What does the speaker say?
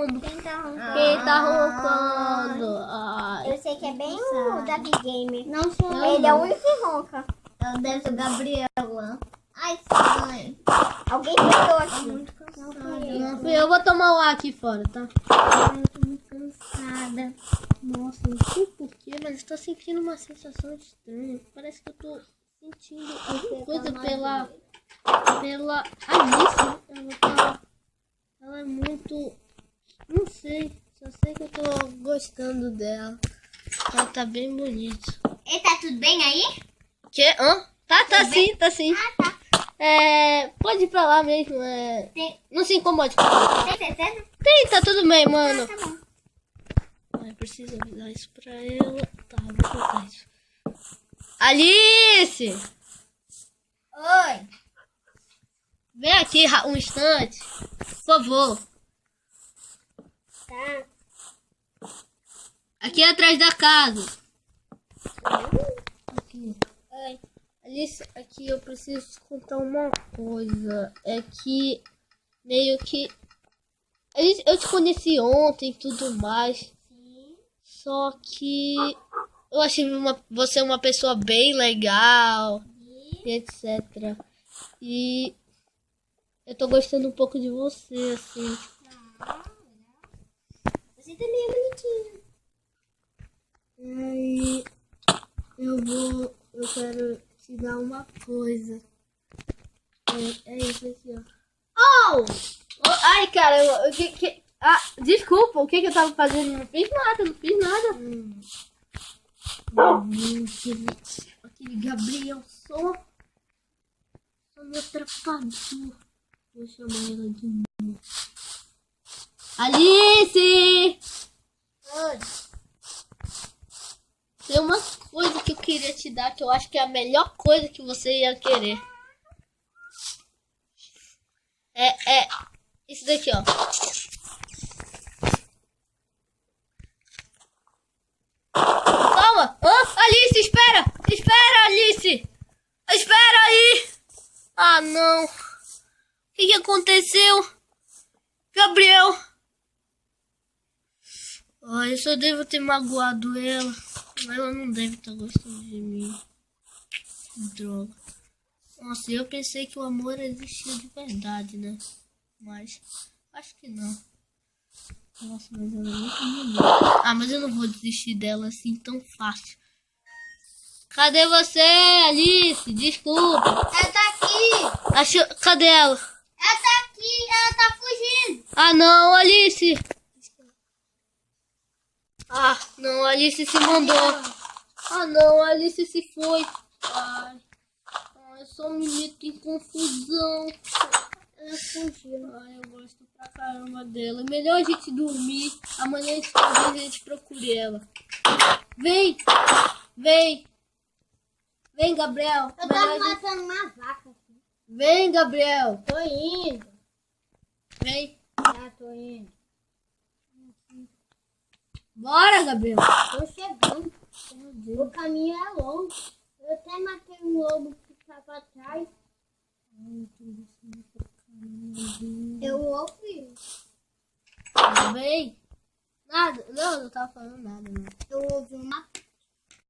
roncando? Quem tá roncando? Quem tá roncando? Ai, Eu sei que é bem o Davi Gamer. Não sou eu. Ele é o único que ronca. Eu deve ser o Gabriela. Ai, mãe. Alguém gritou aqui. Muito cansada. não fui eu, vou tomar o ar aqui fora, tá? Eu tô muito cansada. Nossa, não sei porquê, mas estou sentindo uma sensação estranha. Parece que eu tô sentindo alguma coisa pela Alice. Ela é muito... Não sei, só sei que eu tô gostando dela. Ela tá bem bonita. E tá tudo bem aí? Que? Hã? Tá sim, tá sim. Ah, tá. Pode ir pra lá mesmo, não se incomode com ela. Tem certeza? Tem, tá tudo bem, mano. Tá bom. Ai, preciso avisar isso pra ela. Tá, vou contar isso. Alice! Oi. Vem aqui um instante, por favor. Tá. Aqui atrás da casa. Aqui. Oi. Alice, aqui eu preciso te contar uma coisa. É que meio que... Alice, eu te conheci ontem e tudo mais. Sim. Só que eu achei você uma pessoa bem legal, e etc. E eu tô gostando um pouco de você, assim. Você também é bonitinho. Aí eu quero te dar uma coisa. É isso aqui, ó. Oh! Ai, cara, desculpa, o que eu tava fazendo? Não fiz nada. Aquele Gabriel só me atrapalhou. Vou chamar ela de novo. Alice! Oi. Tem uma coisa que eu queria te dar, que eu acho que é a melhor coisa que você ia querer. É isso daqui, ó. Calma! Alice, espera! Espera, Alice! Espera aí! Ah, não! O que aconteceu? Gabriel! Eu só devo ter magoado ela. Mas ela não deve estar gostando de mim. Droga. Nossa, eu pensei que o amor existia de verdade, né? Mas acho que não. Nossa, mas ela é muito bonita. Ah, mas eu não vou desistir dela assim tão fácil. Cadê você, Alice? Desculpa. Ela tá aqui. Cadê ela? Ela tá aqui. Ela tá fugindo. Ah, não, Alice. Ah, não, Alice se mandou. Ah, não, Alice se foi. Ai, eu só me meto em confusão. Ela fugiu. Ai, eu gosto pra caramba dela. Melhor a gente dormir. Amanhã talvez a gente procure ela. Vem, vem. Vem, Gabriel. Eu tava matando uma vaca. Vem, Gabriel. Tô indo. Vem. Já tô indo. Bora, Gabriel. Tô chegando. O caminho é longo. Eu até matei um lobo que estava atrás. Eu ouvi. Vem. Nada. Não tava falando nada, não. Eu ouvi uma